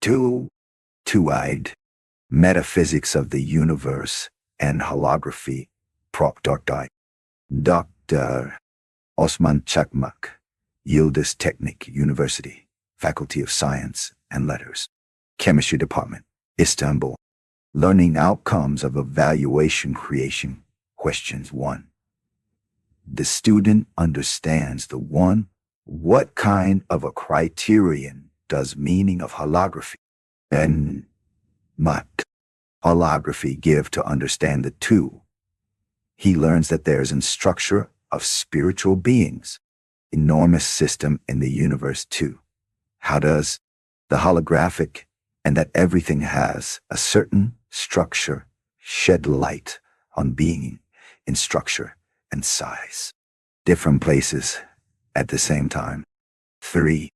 Two-eyed Metaphysics of the Universe and Holography, Prof. Dr. Osman Çakmak, Yıldız Teknik University, Faculty of Science and Letters, Chemistry Department, Istanbul. Learning Outcomes of Evaluation Creation. Questions 1. The student understands the 1. What kind of a criterion does meaning of holography and holography give to understand the 2? He learns that there is a structure of spiritual beings, enormous system in the universe 2. How does the holographic and that everything has a certain structure shed light on being in structure and size, different places at the same time. 3.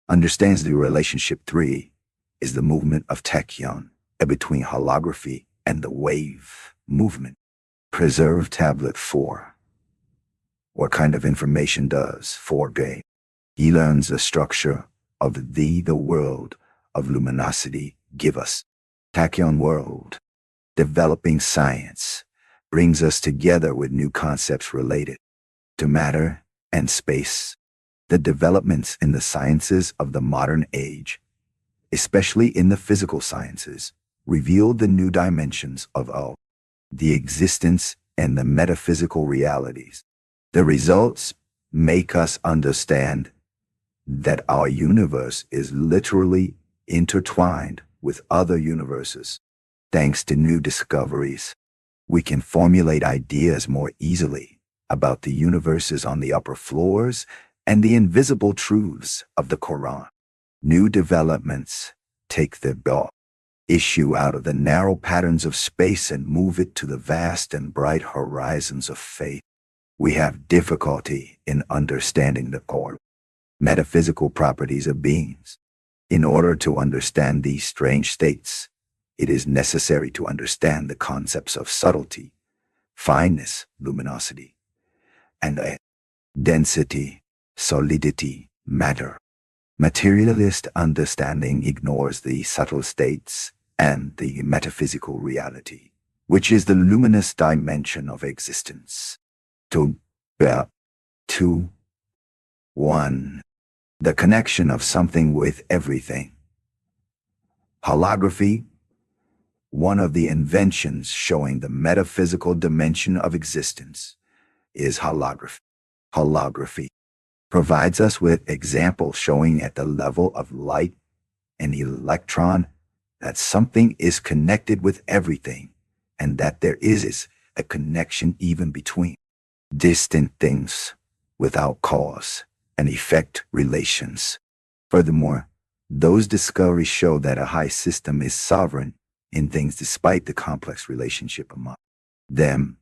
Understands the relationship 3 is the movement of tachyon between holography and the wave movement. Preserve tablet 4. What kind of information does 4 gain? He learns the structure of the world of luminosity give us. Tachyon world. Developing science brings us together with new concepts related to matter and space. The developments in the sciences of the modern age, especially in the physical sciences, reveal the new dimensions of the existence and the metaphysical realities. The results make us understand that our universe is literally intertwined with other universes. Thanks to new discoveries, we can formulate ideas more easily about the universes on the upper floors and the invisible truths of the Quran. New developments take the issue out of the narrow patterns of space and move it to the vast and bright horizons of faith. We have difficulty in understanding the core metaphysical properties of beings. In order to understand these strange states, it is necessary to understand the concepts of subtlety, fineness, luminosity, and density, solidity, matter. Materialist understanding ignores the subtle states and the metaphysical reality, which is the luminous dimension of existence. 2. 1. The connection of something with everything. Holography. One of the inventions showing the metaphysical dimension of existence is holography. Holography provides us with examples showing at the level of light and electron that something is connected with everything and that there is a connection even between distant things without cause and effect relations. Furthermore, those discoveries show that a high system is sovereign in things despite the complex relationship among them.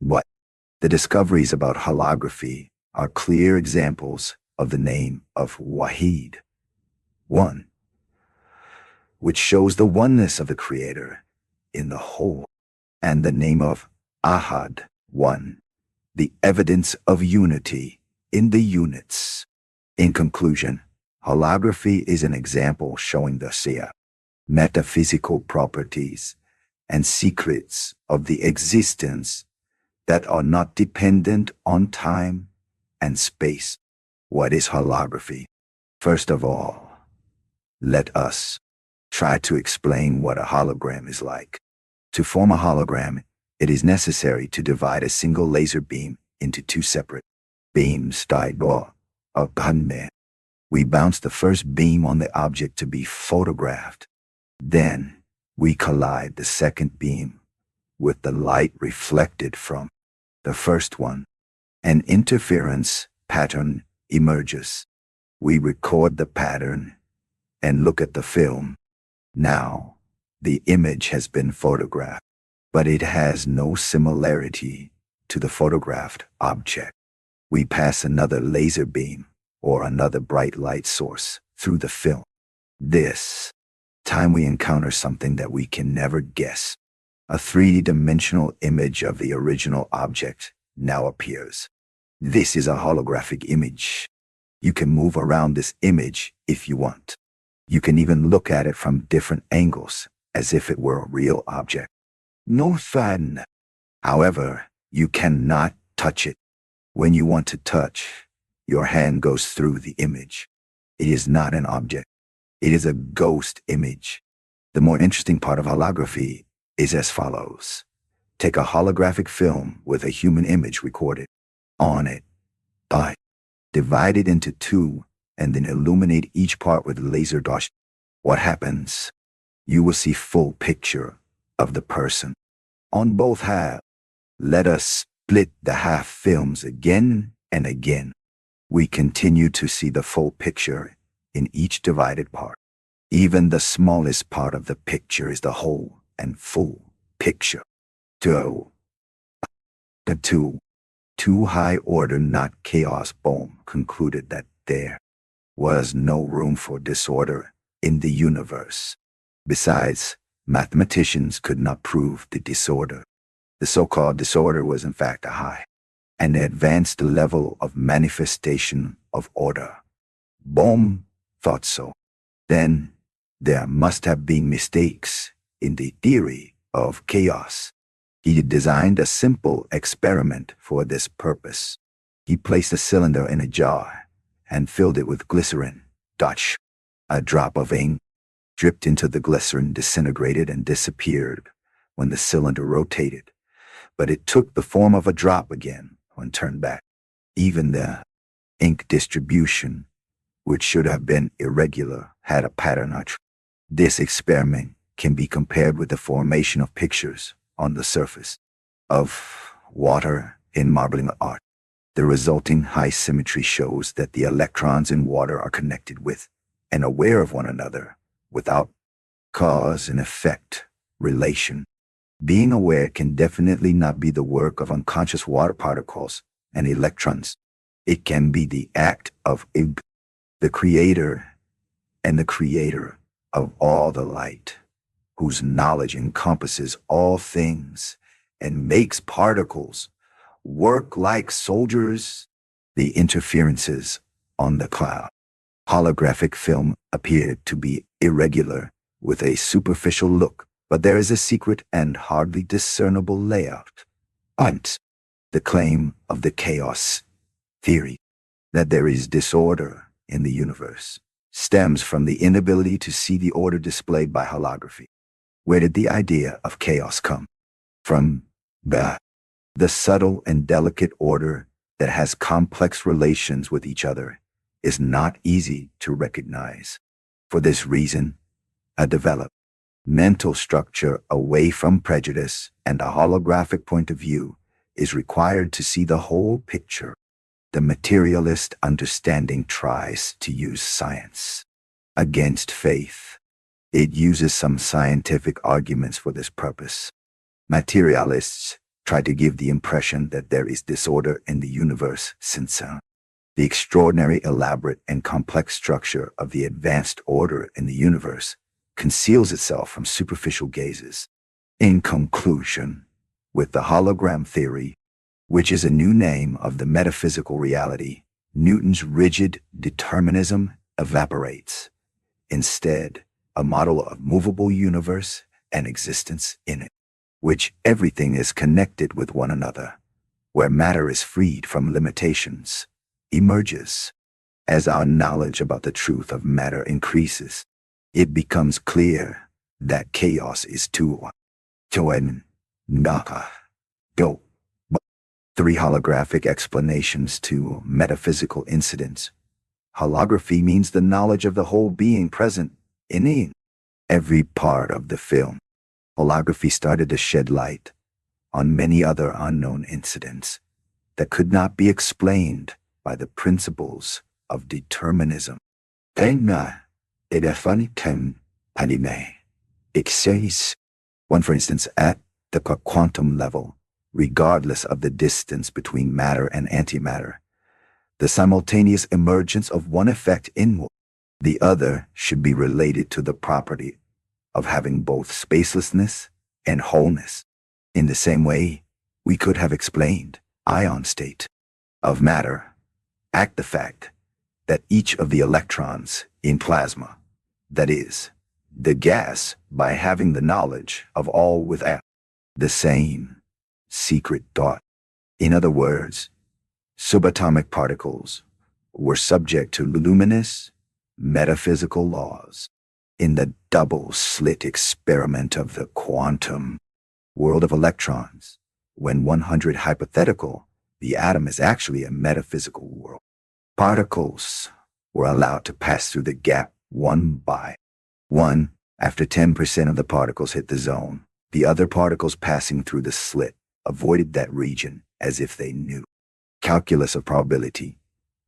The discoveries about holography are clear examples of the name of Wahid, 1, which shows the oneness of the Creator in the whole, and the name of Ahad, 1, the evidence of unity in the units. In conclusion, holography is an example showing the metaphysical properties and secrets of the existence that are not dependent on time and space. What is holography? First of all, let us try to explain what a hologram is like. To form a hologram, it is necessary to divide a single laser beam into 2 separate beams. We bounce the first beam on the object to be photographed. Then we collide the second beam with the light reflected from the first one. An interference pattern emerges. We record the pattern and look at the film. Now, the image has been photographed, but it has no similarity to the photographed object. We pass another laser beam or another bright light source through the film. This time we encounter something that we can never guess. A 3D-dimensional image of the original object now appears. This is a holographic image. You can move around this image if you want. You can even look at it from different angles, as if it were a real object. No fun. However, you cannot touch it. When you want to touch, your hand goes through the image. It is not an object. It is a ghost image. The more interesting part of holography is as follows. Take a holographic film with a human image recorded on it. Divide it into two and then illuminate each part with laser dot. What happens? You will see full picture of the person on both halves. Let us split the half films again and again. We continue to see the full picture in each divided part. Even the smallest part of the picture is the whole and full picture. The two high order, not chaos. Bohm concluded that there was no room for disorder in the universe. Besides, mathematicians could not prove the disorder. The so-called disorder was in fact a high and advanced level of manifestation of order. Bohm thought so. Then there must have been mistakes in the theory of chaos. He designed a simple experiment for this purpose. He placed a cylinder in a jar and filled it with glycerin. A drop of ink dripped into the glycerin, disintegrated and disappeared when the cylinder rotated, but it took the form of a drop again when turned back. Even the ink distribution, which should have been irregular, had a pattern. This experiment can be compared with the formation of pictures on the surface of water in marbling art. The resulting high symmetry shows that the electrons in water are connected with and aware of one another without cause and effect relation. Being aware can definitely not be the work of unconscious water particles and electrons. It can be the act of the creator and the creator of all the light, whose knowledge encompasses all things and makes particles work like soldiers. The interferences on the cloud holographic film appeared to be irregular with a superficial look, but there is a secret and hardly discernible layout. The claim of the chaos theory that there is disorder in the universe stems from the inability to see the order displayed by holography. Where did the idea of chaos come from? The subtle and delicate order that has complex relations with each other is not easy to recognize. For this reason, a developed mental structure away from prejudice and a holographic point of view is required to see the whole picture. The materialist understanding tries to use science against faith. It uses some scientific arguments for this purpose. Materialists try to give the impression that there is disorder in the universe since the extraordinary, elaborate, and complex structure of the advanced order in the universe conceals itself from superficial gazes. In conclusion, with the hologram theory, which is a new name of the metaphysical reality, Newton's rigid determinism evaporates. Instead, a model of movable universe and existence in it, which everything is connected with one another, where matter is freed from limitations, emerges. As our knowledge about the truth of matter increases, it becomes clear that chaos is Three holographic explanations to metaphysical incidents. Holography means the knowledge of the whole being present in every part of the film. Holography started to shed light on many other unknown incidents that could not be explained by the principles of determinism. One, for instance, at the quantum level, regardless of the distance between matter and antimatter, the simultaneous emergence of one effect in the other should be related to the property of having both spacelessness and wholeness. In the same way, we could have explained ion state of matter, the fact that each of the electrons in plasma that is, the gas by having the knowledge of all without the same secret thought. In other words, subatomic particles were subject to luminous metaphysical laws. In the double-slit experiment of the quantum world of electrons, when 100 hypothetical, the atom is actually a metaphysical world. Particles were allowed to pass through the gap one by one. After 10% of the particles hit the zone, the other particles passing through the slit avoided that region as if they knew. Calculus of probability,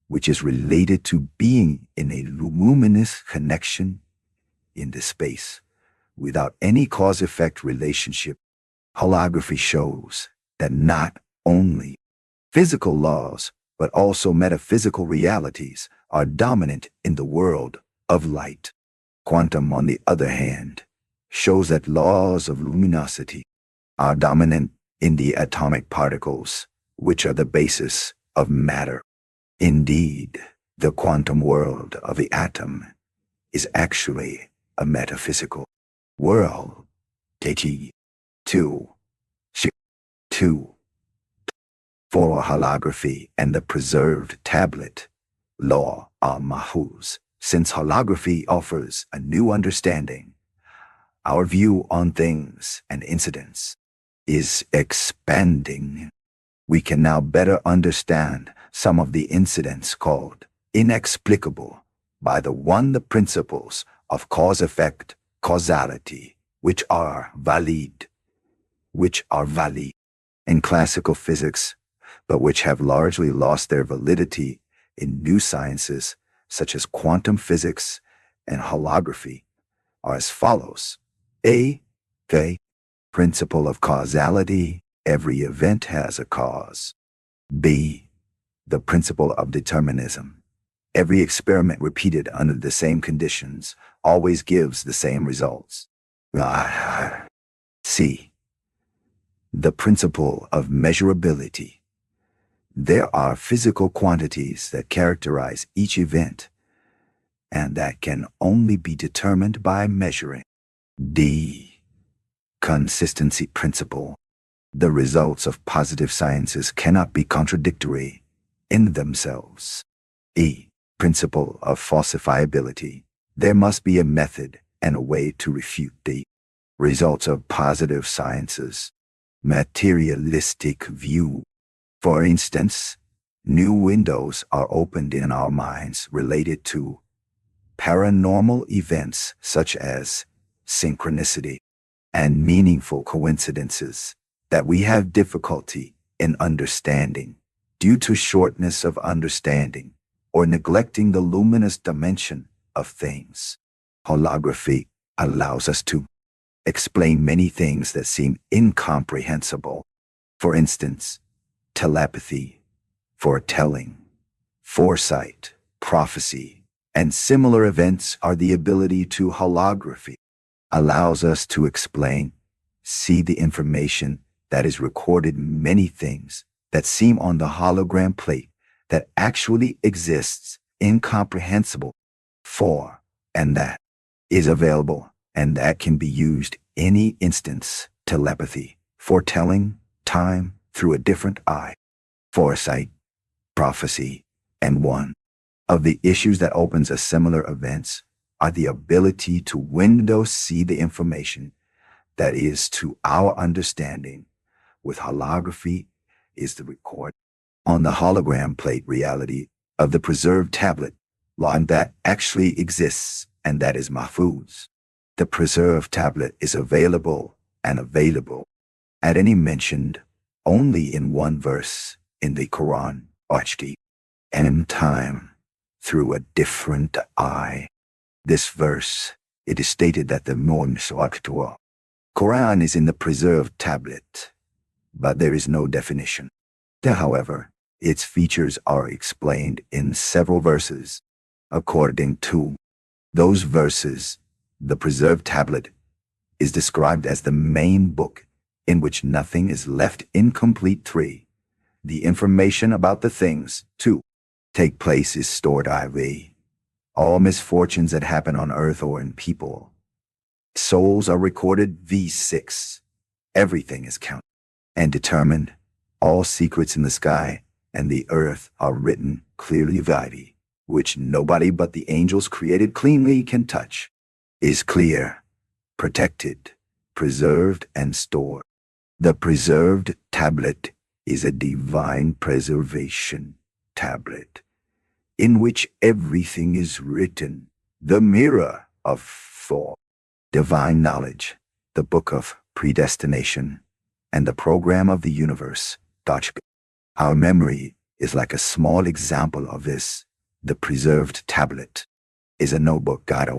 which is related to being in a luminous connection in the space without any cause-effect relationship. Holography shows that not only physical laws, but also metaphysical realities are dominant in the world of light. Quantum, on the other hand, shows that laws of luminosity are dominant in the atomic particles, which are the basis of matter. Indeed, the quantum world of the atom is actually a metaphysical world. KT 2 for holography and the preserved tablet law al-Mahfuz. Since holography offers a new understanding, our view on things and incidents is expanding. We can now better understand some of the incidents called inexplicable by the principles of cause-effect, causality, which are valid in classical physics, but which have largely lost their validity in new sciences such as quantum physics and holography, are as follows. A. The principle of causality: every event has a cause. B. The principle of determinism: every experiment repeated under the same conditions always gives the same results. C. The principle of measurability: there are physical quantities that characterize each event, and that can only be determined by measuring. D. Consistency principle: the results of positive sciences cannot be contradictory in themselves. E. Principle of falsifiability: there must be a method and a way to refute the results of positive sciences. Materialistic view: for instance, new windows are opened in our minds related to paranormal events such as synchronicity and meaningful coincidences that we have difficulty in understanding due to shortness of understanding or neglecting the luminous dimension of things. Holography allows us to explain many things that seem incomprehensible. For instance, telepathy, foretelling, foresight, prophecy, and similar events are the ability to holography allows us to explain, see the information that is recorded, many things that seem on the hologram plate that actually exists incomprehensible for, and that is available and that can be used any instance. Telepathy, foretelling time through a different eye, foresight, prophecy, and one of the issues that opens a similar events are the ability to window see the information that is to our understanding. With holography is the record on the hologram plate reality of the preserved tablet line that actually exists, and that is Mahfuz. The preserved tablet is available at any mentioned only in one verse in the Quran, HD, and in time through a different eye. This verse, it is stated that the Quran is in the preserved tablet, but there is no definition. However, its features are explained in several verses. According to those verses, the preserved tablet is described as the main book in which nothing is left incomplete. 3. The information about the things to take place is stored IV. All misfortunes that happen on earth or in people, souls are recorded V6. Everything is counted and determined. All secrets in the sky and the earth are written clearly VIV, which nobody but the angels created cleanly can touch, is clear, protected, preserved, and stored. The preserved tablet is a divine preservation tablet in which everything is written, the mirror of thought, divine knowledge, the book of predestination, and the program of the universe. Our memory is like a small example of this. The preserved tablet is a notebook guide.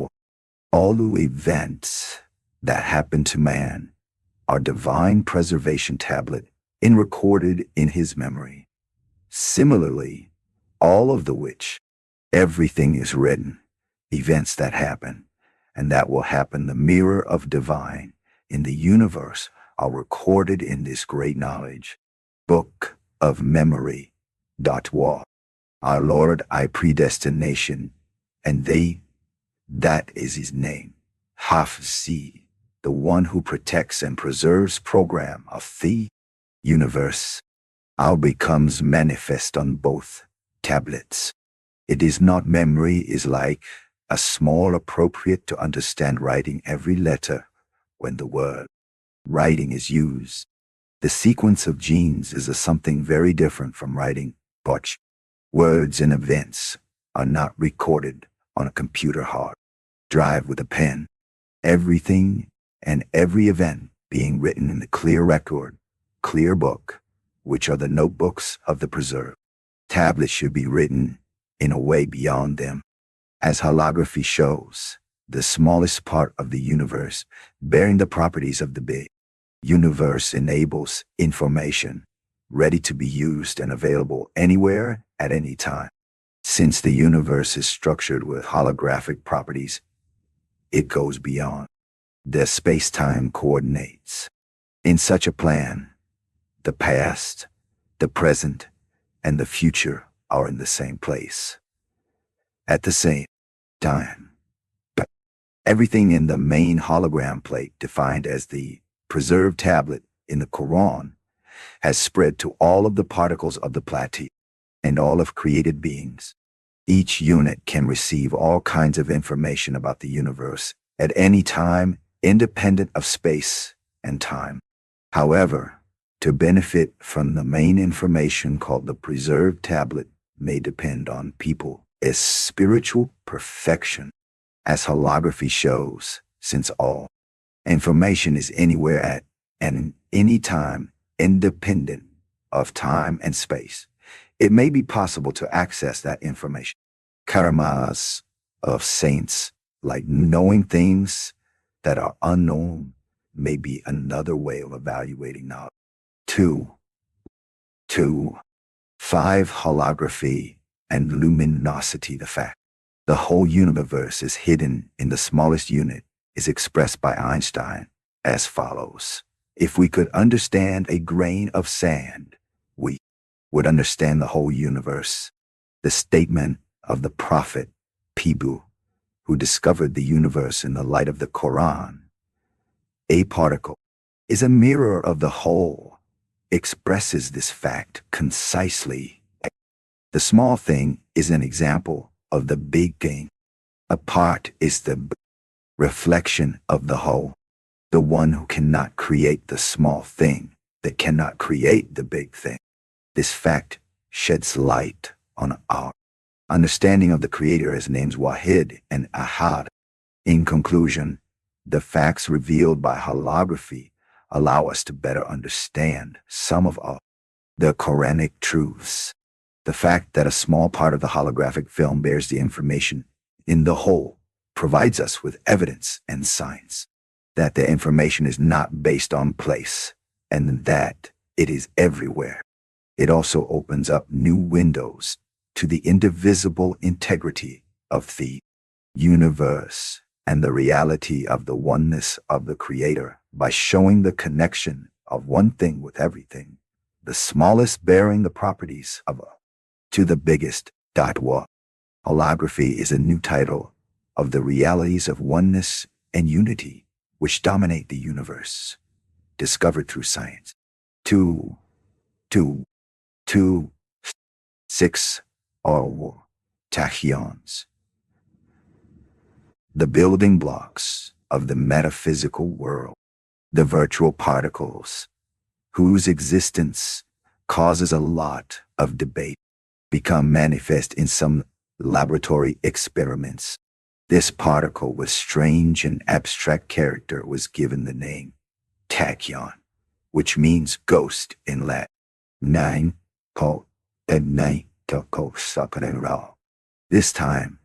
All the events that happen to man are divine preservation tablet recorded in his memory. Similarly, all of the which everything is written, events that happen and that will happen, the mirror of divine in the universe are recorded in this great knowledge, book of memory. Our Lord, I predestination, and that is his name, HOLOGRAPHY, the one who protects and preserves program of the universe, all becomes manifest on both tablets. It is not memory is like a small appropriate to understand writing every letter when the word writing is used. The sequence of genes is something very different from writing, but words and events are not recorded on a computer hard drive with a pen. Everything and every event being written in the clear record, clear book, which are the notebooks of the preserved tablets, should be written in a way beyond them. As holography shows, the smallest part of the universe, bearing the properties of the big universe, enables information ready to be used and available anywhere at any time. Since the universe is structured with holographic properties, it goes beyond the space-time coordinates. In such a plan, the past, the present, and the future are in the same place at the same time. But everything in the main hologram plate, defined as the preserved tablet in the Quran, has spread to all of the particles of the plate and all of created beings. Each unit can receive all kinds of information about the universe at any time, independent of space and time. However, to benefit from the main information called the preserved tablet may depend on people as spiritual perfection, as holography shows, since all information is anywhere at and any time, independent of time and space. It may be possible to access that information. Karamas of saints, like knowing things that are unknown, may be another way of evaluating knowledge. 5. Holography and luminosity. The fact the whole universe is hidden in the smallest unit is expressed by Einstein as follows. If we could understand a grain of sand, we would understand the whole universe. The statement of the prophet Pibu, who discovered the universe in the light of the Quran, a particle is a mirror of the whole, expresses this fact concisely. The small thing is an example of the big thing. A part is the reflection of the whole. The one who cannot create the small thing that cannot create the big thing. This fact sheds light on our understanding of the Creator as names Wahid and Ahad. In conclusion, the facts revealed by holography allow us to better understand some of the Quranic truths. The fact that a small part of the holographic film bears the information in the whole provides us with evidence and signs that the information is not based on place and that it is everywhere. It also opens up new windows to the indivisible integrity of the universe and the reality of the oneness of the Creator by showing the connection of one thing with everything, the smallest bearing the properties of to the biggest. Holography is a new title of the realities of oneness and unity which dominate the universe, discovered through science. 6 or tachyons. The building blocks of the metaphysical world, the virtual particles, whose existence causes a lot of debate, become manifest in some laboratory experiments. This particle with strange and abstract character was given the name tachyon, which means ghost in Latin. 9. This time,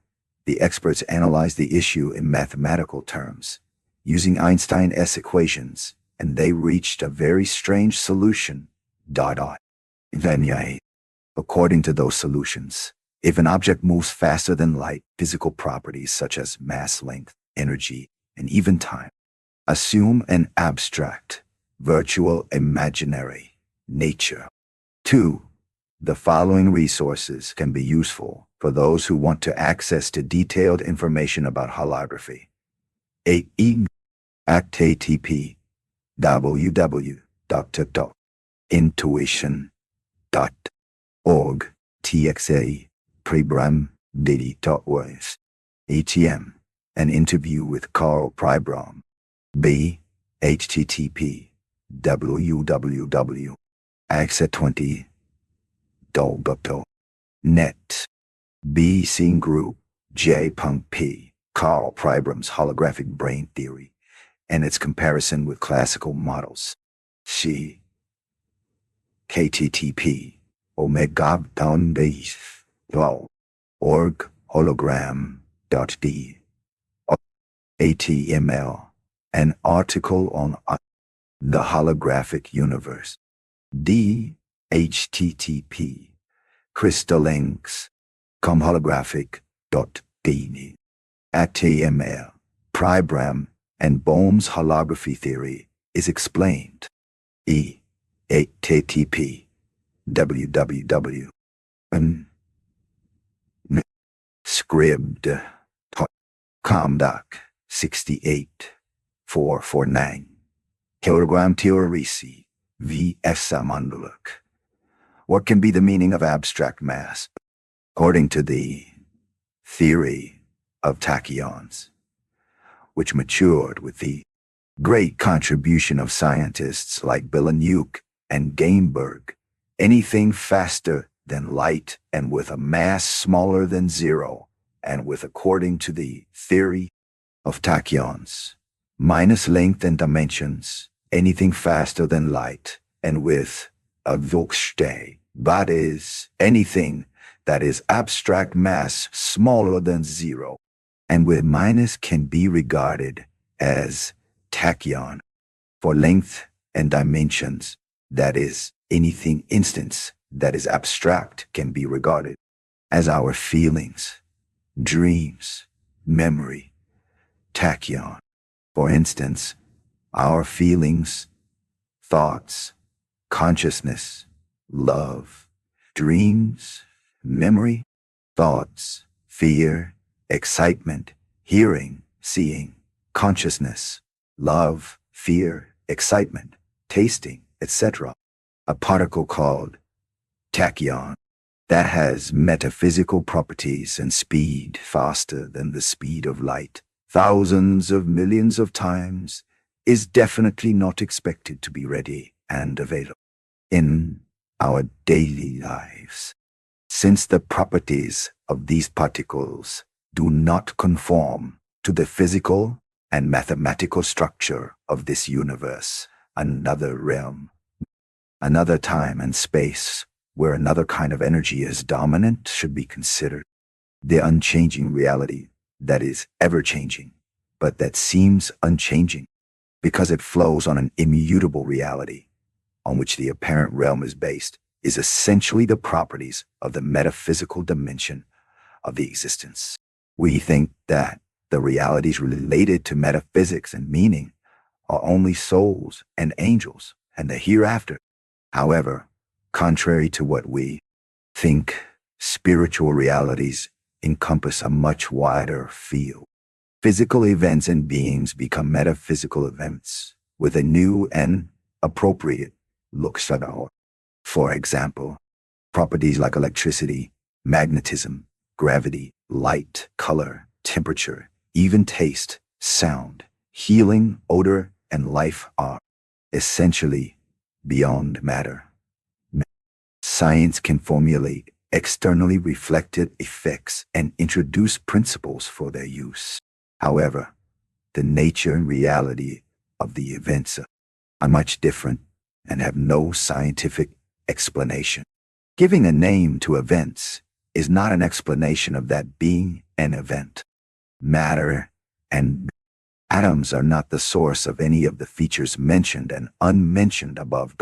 the experts analyzed the issue in mathematical terms, using Einstein's equations, and they reached a very strange solution. According to those solutions, if an object moves faster than light, physical properties such as mass, length, energy, and even time assume an abstract, virtual, imaginary nature. 2. The following resources can be useful for those who want to access to detailed information about holography. http www.intuition.org txa Pribram Didi.was ATM An interview with Carl Pribram. B. http www.axa20.net B. Scene Group J. Punk P. Carl Pribram's holographic brain theory and its comparison with classical models. C. KTTP omega.org hologram.d ATML An article on the holographic universe. D. http crystallinks.com holographic.d HTML Pribram and Bohm's holography theory is explained. E. http www. Scribd.com 68449 Kilogram Theorisi V. Samanduluk. What can be the meaning of abstract mass? According to the theory of tachyons, which matured with the great contribution of scientists like Billeniuk and Gainberg, anything faster than light and with a mass smaller than zero, and with, according to the theory of tachyons, minus length and dimensions, anything faster than light, and with a Volksstay, that is, anything that is abstract mass smaller than zero, and with minus can be regarded as tachyon. For length and dimensions, that is, anything instance that is abstract can be regarded as our feelings, dreams, memory, tachyon. For instance, our feelings, thoughts, consciousness, love, dreams, memory, thoughts, fear, excitement, hearing, seeing, consciousness, love, fear, excitement, tasting, etc. A particle called tachyon that has metaphysical properties and speed faster than the speed of light, thousands of millions of times, is definitely not expected to be ready and available in our daily lives, since the properties of these particles do not conform to the physical and mathematical structure of this universe. Another realm, another time and space where another kind of energy is dominant should be considered. The unchanging reality that is ever-changing, but that seems unchanging because it flows on an immutable reality on which the apparent realm is based, is essentially the properties of the metaphysical dimension of the existence. We think that the realities related to metaphysics and meaning are only souls and angels and the hereafter. However, contrary to what we think, spiritual realities encompass a much wider field. Physical events and beings become metaphysical events with a new and appropriate look. For example, properties like electricity, magnetism, gravity, light, color, temperature, even taste, sound, healing, odor, and life are essentially beyond matter. Science can formulate externally reflected effects and introduce principles for their use. However, the nature and reality of the events are much different and have no scientific explanation. Giving a name to events is not an explanation of that being an event. Matter and atoms are not the source of any of the features mentioned and unmentioned above.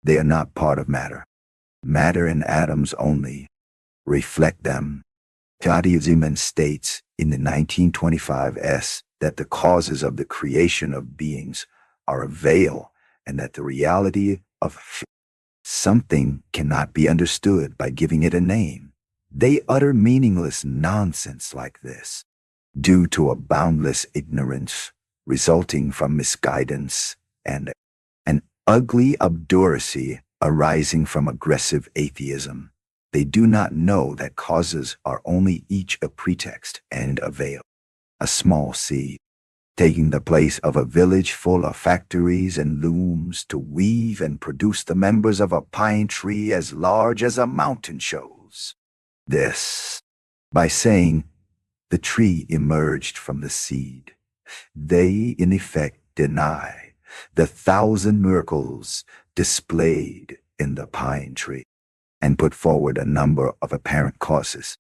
They are not part of matter. Matter and atoms only reflect them. Zeman states in the 1925 essay that the causes of the creation of beings are a veil and that the reality of something cannot be understood by giving it a name. They utter meaningless nonsense like this due to a boundless ignorance resulting from misguidance and an ugly obduracy arising from aggressive atheism. They do not know that causes are only each a pretext and a veil. A small seed, taking the place of a village full of factories and looms to weave and produce the members of a pine tree as large as a mountain shows. This, by saying, the tree emerged from the seed, they in effect deny the 1,000 miracles displayed in the pine tree, and put forward a number of apparent causes.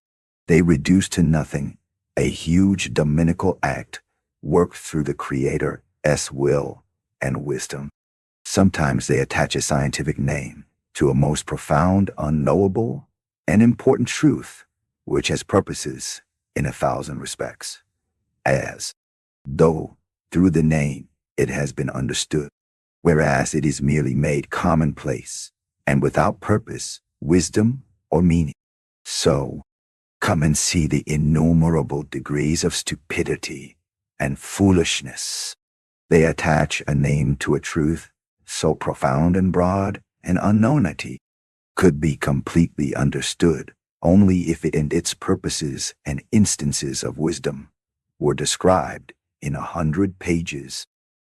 They reduce to nothing a huge dominical act worked through the Creator's will and wisdom. Sometimes they attach a scientific name to a most profound, unknowable, and important truth, which has purposes in 1,000 respects, as though through the name it has been understood, whereas it is merely made commonplace and without purpose, wisdom, or meaning. So, come and see the innumerable degrees of stupidity and foolishness. They attach a name to a truth so profound and broad and unknownity could be completely understood only if it and its purposes and instances of wisdom were described in 100 pages,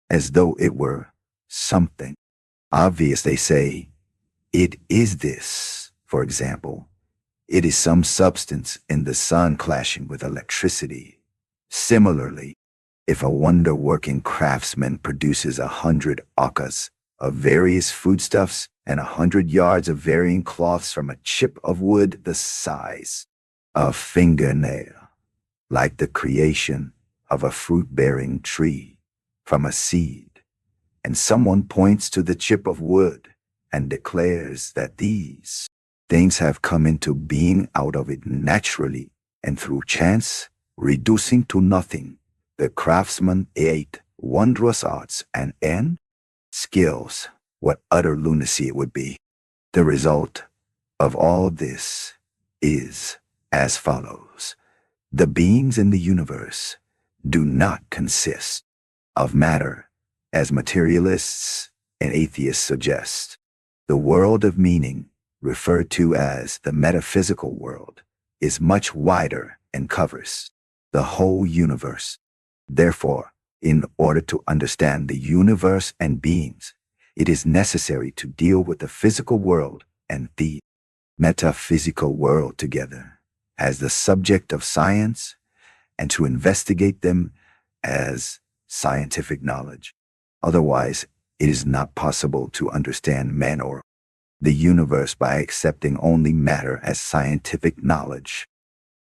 as though it were something obvious. They say, it is this, for example. It is some substance in the sun clashing with electricity. Similarly, if a wonder-working craftsman produces 100 okas of various foodstuffs and 100 yards of varying cloths from a chip of wood the size of fingernail, like the creation of a fruit-bearing tree from a seed, and someone points to the chip of wood and declares that these things have come into being out of it naturally and through chance, reducing to nothing the craftsman 8 wondrous arts and skills, what utter lunacy it would be. The result of all this is as follows. The beings in the universe do not consist of matter, as materialists and atheists suggest. The world of meaning, referred to as the metaphysical world, is much wider and covers the whole universe. Therefore, in order to understand the universe and beings, it is necessary to deal with the physical world and the metaphysical world together as the subject of science and to investigate them as scientific knowledge. Otherwise, it is not possible to understand man or the universe by accepting only matter as scientific knowledge.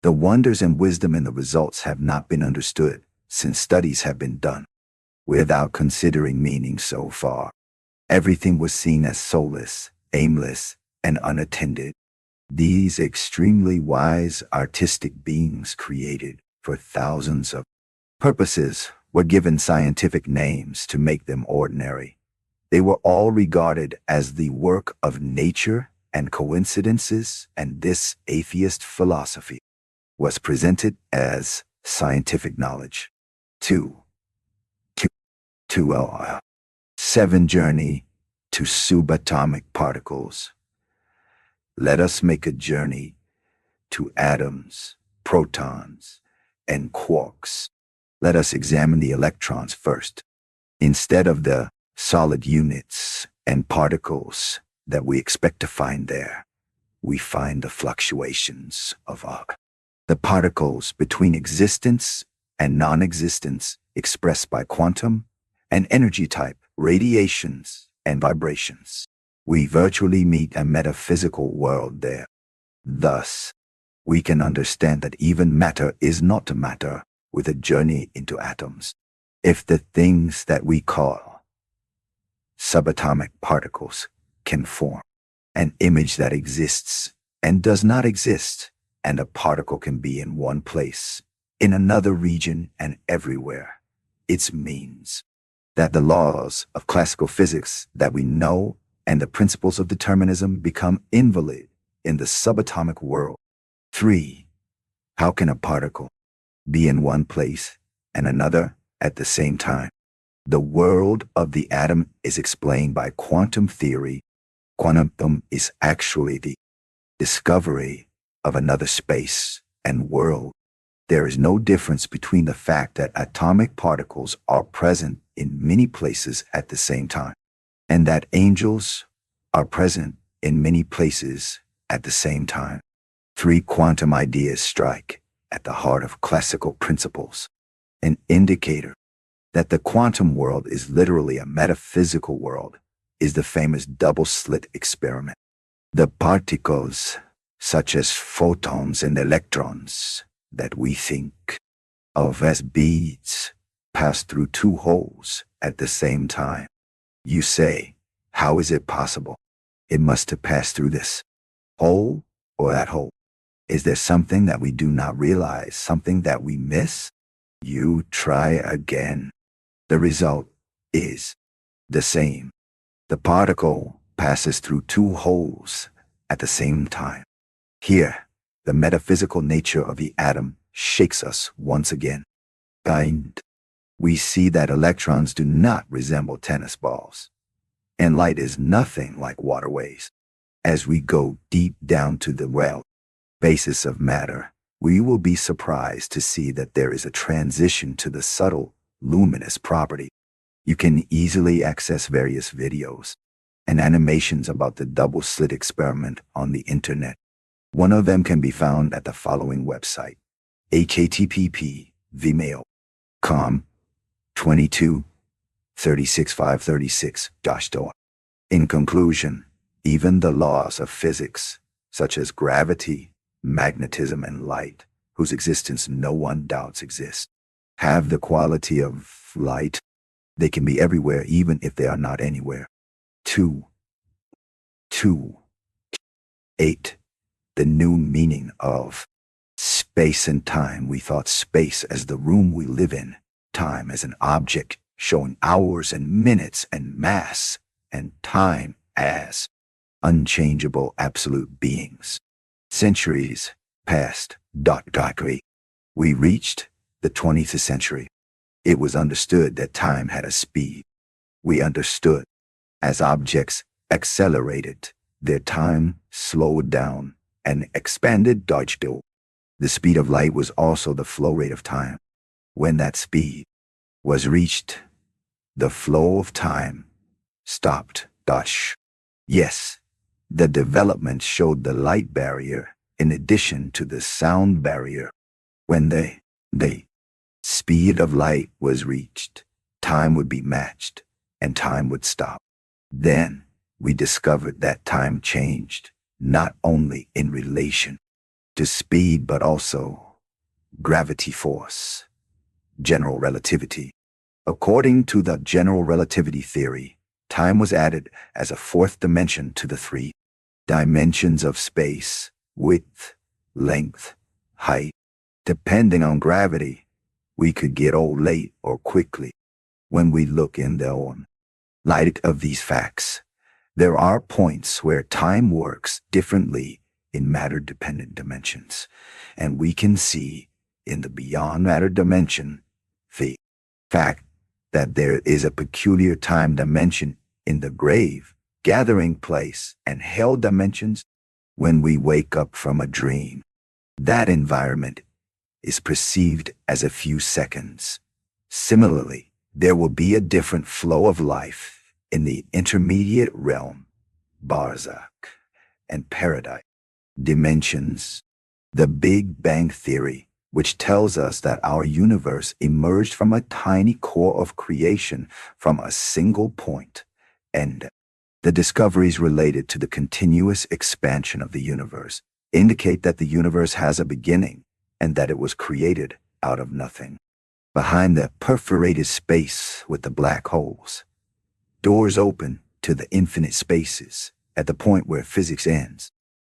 The wonders and wisdom in the results have not been understood since studies have been done. Without considering meaning so far, everything was seen as soulless, aimless, and unattended. These extremely wise artistic beings created for thousands of purposes were given scientific names to make them ordinary. They were all regarded as the work of nature and coincidences, and this atheist philosophy was presented as scientific knowledge. 2. 7 Journey to subatomic particles. Let us make a journey to atoms, protons, and quarks. Let us examine the electrons first. Instead of the solid units and particles that we expect to find there, we find the fluctuations of the particles between existence and non-existence expressed by quantum and energy type, radiations and vibrations. We virtually meet a metaphysical world there. Thus, we can understand that even matter is not matter with a journey into atoms. If the things that we call subatomic particles can form an image that exists and does not exist, and a particle can be in one place, in another region, and everywhere, it means that the laws of classical physics that we know and the principles of determinism become invalid in the subatomic world. 3. How can a particle be in one place and another at the same time? The world of the atom is explained by quantum theory. Quantum is actually the discovery of another space and world. There is no difference between the fact that atomic particles are present in many places at the same time, and that angels are present in many places at the same time. 3 quantum ideas strike at the heart of classical principles, an indicator that the quantum world is literally a metaphysical world is the famous double-slit experiment. The particles, such as photons and electrons, that we think of as beads, pass through 2 holes at the same time. You say, how is it possible? It must have passed through this hole or that hole. Is there something that we do not realize, something that we miss? You try again. The result is the same. The particle passes through 2 holes at the same time. Here, the metaphysical nature of the atom shakes us once again. We see that electrons do not resemble tennis balls, and light is nothing like waterways. As we go deep down to the basis of matter, we will be surprised to see that there is a transition to the subtle, luminous property. You can easily access various videos and animations about the double-slit experiment on the internet. One of them can be found at the following website, http://vimeo.com 22-36536-org. In conclusion, even the laws of physics, such as gravity, magnetism, and light, whose existence no one doubts exist, have the quality of light. They can be everywhere even if they are not anywhere. 8. The new meaning of space and time. We thought space as the room we live in, time as an object showing hours and minutes and mass, and time as unchangeable absolute beings. Centuries passed. We reached the 20th century. It was understood that time had a speed. We understood as objects accelerated, their time slowed down and expanded. The speed of light was also the flow rate of time. When that speed was reached, the flow of time stopped. Yes, the development showed the light barrier in addition to the sound barrier. When the speed of light was reached, time would be matched and time would stop. Then we discovered that time changed, not only in relation to speed, but also gravity force, general relativity. According to the general relativity theory, time was added as a 4th dimension to the 3 dimensions of space, width, length, height. Depending on gravity, we could get old late or quickly. When we look in the light of these facts, there are points where time works differently in matter-dependent dimensions, and we can see in the beyond matter dimension the fact that there is a peculiar time dimension in the grave, gathering place, and hell dimensions when we wake up from a dream. That environment is perceived as a few seconds. Similarly, there will be a different flow of life in the intermediate realm, barzakh, and paradise dimensions. The Big Bang Theory, which tells us that our universe emerged from a tiny core of creation from a single point, and the discoveries related to the continuous expansion of the universe indicate that the universe has a beginning and that it was created out of nothing. Behind the perforated space with the black holes, doors open to the infinite spaces at the point where physics ends.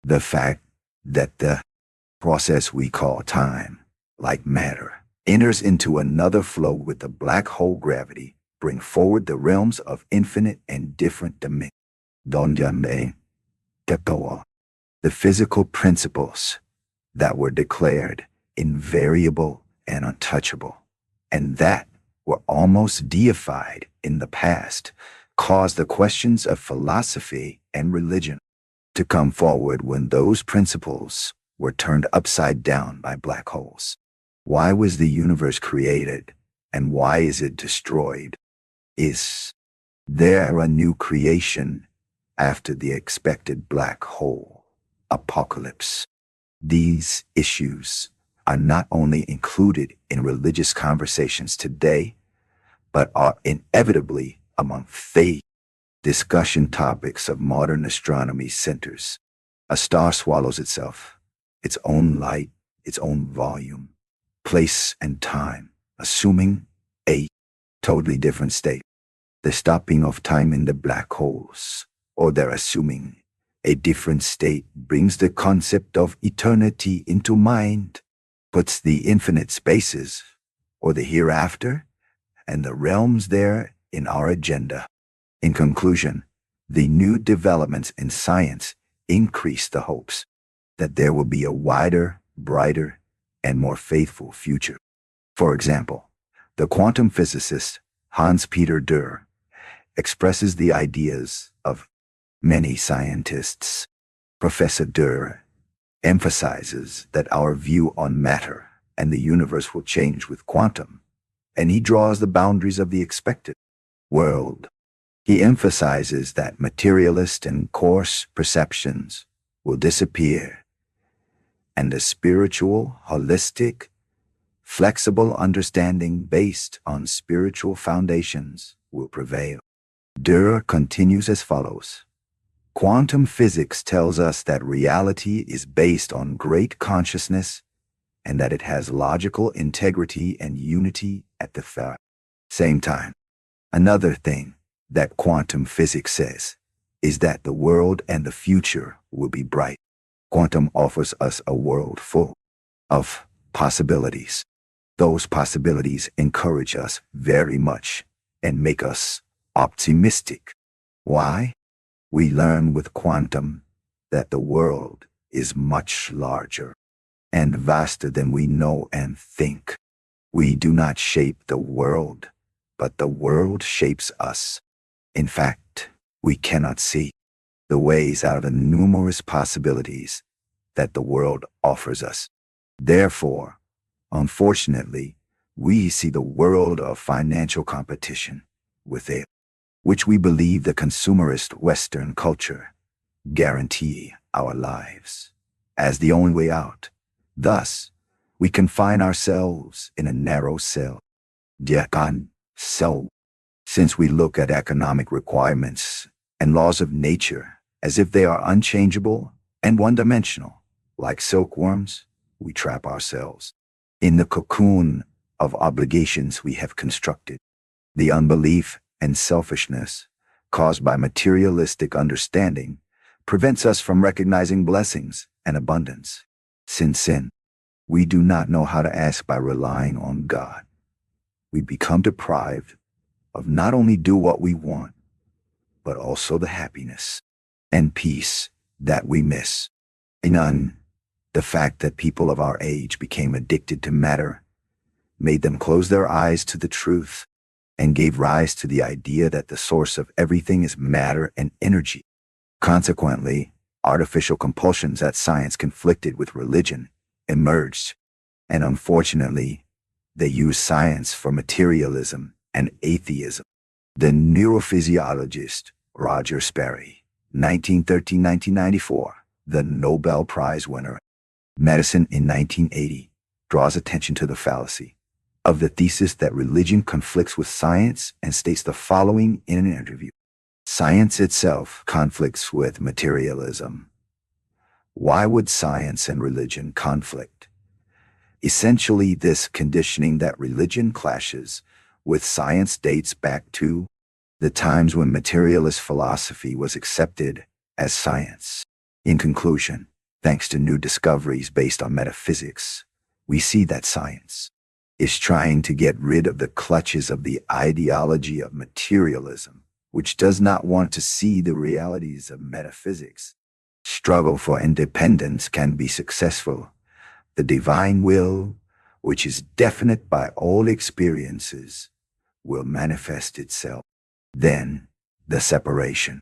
The fact that the process we call time, like matter, enters into another flow with the black hole gravity, bring forward the realms of infinite and different dimensions. The physical principles that were declared invariable and untouchable, and that were almost deified in the past, caused the questions of philosophy and religion to come forward when those principles were turned upside down by black holes. Why was the universe created, and why is it destroyed? Is there a new creation after the expected black hole apocalypse? These issues are not only included in religious conversations today, but are inevitably among faith discussion topics of modern astronomy centers. A star swallows itself, its own light, its own volume, place and time, assuming a totally different state. The stopping of time in the black holes, or their assuming a different state, brings the concept of eternity into mind, puts the infinite spaces, or the hereafter, and the realms there in our agenda. In conclusion, the new developments in science increase the hopes that there will be a wider, brighter, and more faithful future. For example, the quantum physicist Hans-Peter Dürr expresses the ideas of many scientists. Professor Dürr emphasizes that our view on matter and the universe will change with quantum, and he draws the boundaries of the expected world. He emphasizes that materialist and coarse perceptions will disappear, and a spiritual, holistic, flexible understanding based on spiritual foundations will prevail. Dürr continues as follows. Quantum physics tells us that reality is based on great consciousness and that it has logical integrity and unity at the same time. Another thing that quantum physics says is that the world and the future will be bright. Quantum offers us a world full of possibilities. Those possibilities encourage us very much and make us optimistic. Why? We learn with quantum that the world is much larger and vaster than we know and think. We do not shape the world, but the world shapes us. In fact, we cannot see the ways out of the numerous possibilities that the world offers us. Therefore, unfortunately, we see the world of financial competition with it, which we believe the consumerist Western culture guarantee our lives as the only way out. Thus, we confine ourselves in a narrow cell. Since we look at economic requirements and laws of nature as if they are unchangeable and one-dimensional, like silkworms, we trap ourselves in the cocoon of obligations we have constructed. The unbelief and selfishness caused by materialistic understanding prevents us from recognizing blessings and abundance. Since sin, we do not know how to ask by relying on God. We become deprived of not only do what we want, but also the happiness and peace that we miss. None. The fact that people of our age became addicted to matter made them close their eyes to the truth and gave rise to the idea that the source of everything is matter and energy. Consequently, artificial compulsions that science conflicted with religion emerged, and unfortunately, they used science for materialism and atheism. The neurophysiologist Roger Sperry, 1913-1994, the Nobel Prize winner, medicine in 1980, draws attention to the fallacy of the thesis that religion conflicts with science and states the following in an interview. Science itself conflicts with materialism. Why would science and religion conflict? Essentially, this conditioning that religion clashes with science dates back to the times when materialist philosophy was accepted as science. In conclusion, thanks to new discoveries based on metaphysics, we see that science is trying to get rid of the clutches of the ideology of materialism, which does not want to see the realities of metaphysics. Struggle for independence can be successful. The divine will, which is definite by all experiences, will manifest itself. Then, the separation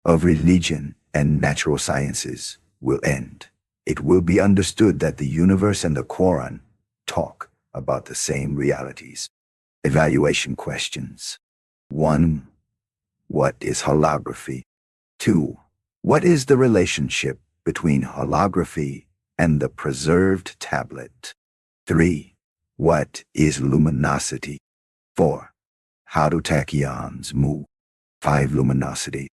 of religion and natural sciences will end. It will be understood that the universe and the Quran talk about the same realities. Evaluation questions. 1. What is holography? 2. What is the relationship between holography and the preserved tablet? 3. What is luminosity? 4. How do tachyons move? 5. Luminosity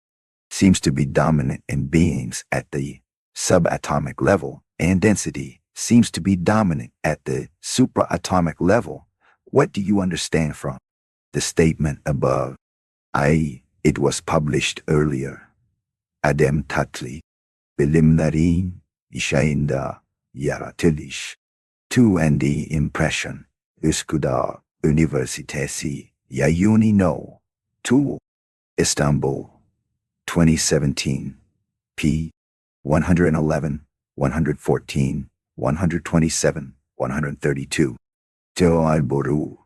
seems to be dominant in beings at the subatomic level, and density seems to be dominant at the supraatomic level. What do you understand from the statement above? I.e., it was published earlier. Adem tatli, bilimlerin, işayında yaratılış. 2. And the impression, Üsküdar Üniversitesi Yayuni No. 2. Istanbul, 2017, p. 111, 114, 127, 132. Teoal Boru,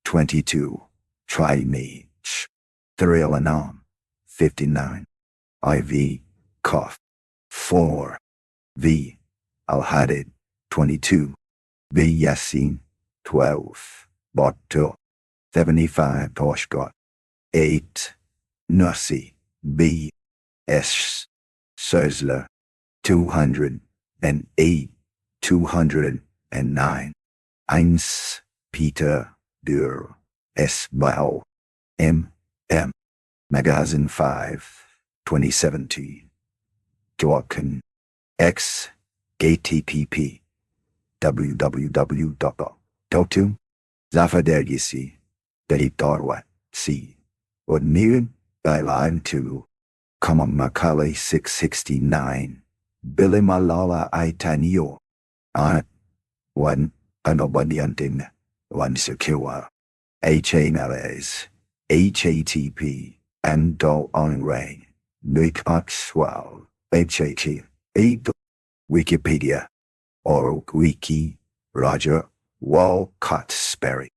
22. Try me. Thrilanam, 59. IV. Kof, 4. V. Al-Hadid, 22. V. Yassin, 12. Botto, 75. Toshgot, 8. Nussi, B. S. Sersler, 208, 209. Eins. Peter, der S. Bau, M. Magazine 5, 2017. Dworken, X. HTTP. www.totu. Zafadergisi. Deriptorwa. C. Odmirin. Byline 2. Kamamakali 669. Bilimalala Itanio. Anat. 1. Anobadiantin. 1 secure. HMLS. HATP. Ando onrain. Nuikpaxwal. HAK. 8. Wikipedia. Or Wiki. Roger Walcott Sperry.